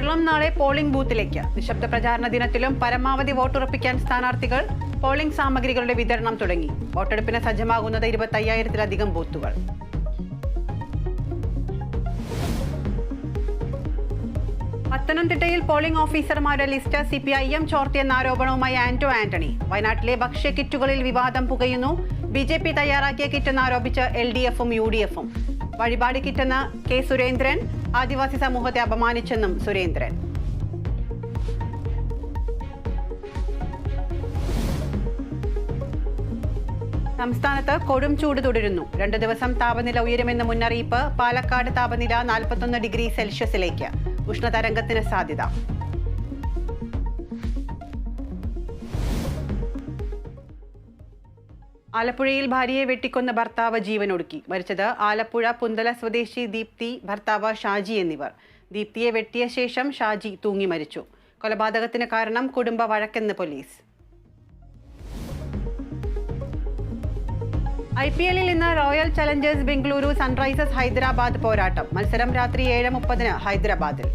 കേരളം നാളെ പോളിംഗ് ബൂത്തിലേക്ക്. നിശബ്ദ പ്രചാരണ ദിനത്തിലും പരമാവധി വോട്ടുറപ്പിക്കാൻ സ്ഥാനാർത്ഥികൾ പോളിംഗ് സാമഗ്രികളുടെ വിതരണം തുടങ്ങി. വോട്ടെടുപ്പിന് സജ്ജമാകുന്നത് 25,000-ലധികം ബൂത്തുകൾ. പത്തനംതിട്ടയിൽ പോളിംഗ് ഓഫീസർമാരുടെ ലിസ്റ്റ് CPIM ചോർത്തിയെന്ന ആരോപണവുമായി ആന്റോ ആന്റണി. വയനാട്ടിലെ ഭക്ഷ്യ കിറ്റുകളിൽ വിവാദം പുകയുന്നു. BJP തയ്യാറാക്കിയ കിറ്റെന്ന് ആരോപിച്ച് LDF-ഉം UDF-ഉം. വഴിപാട് കിറ്റെന്ന് K. സുരേന്ദ്രൻ. ആദിവാസി സമൂഹത്തെ അപമാനിച്ചെന്നും സുരേന്ദ്രൻ. സംസ്ഥാനത്ത് കൊടും ചൂട് തുടരുന്നു. 2 ദിവസം താപനില ഉയരുമെന്ന് മുന്നറിയിപ്പ്. പാലക്കാട് താപനില 41 ഡിഗ്രി സെൽഷ്യസിലേക്ക്. ഉഷ്ണതരംഗത്തിന് സാധ്യത. ആലപ്പുഴയിൽ ഭാര്യയെ വെട്ടിക്കൊന്ന ഭർത്താവ് ജീവനൊടുക്കി. മരിച്ചത് ആലപ്പുഴ പുന്തല സ്വദേശി ദീപ്തി, ഭർത്താവ് ഷാജി എന്നിവർ. ദീപ്തിയെ വെട്ടിയ ശേഷം ഷാജി തൂങ്ങി മരിച്ചു. കൊലപാതകത്തിന് കാരണം കുടുംബ വഴക്കെന്ന് പോലീസ്. IPL-ൽ ഇന്ന് royal Challengers Bengaluru Sunrisers Hyderabad പോരാട്ടം. മത്സരം രാത്രി 7:30 ഹൈദരാബാദിൽ.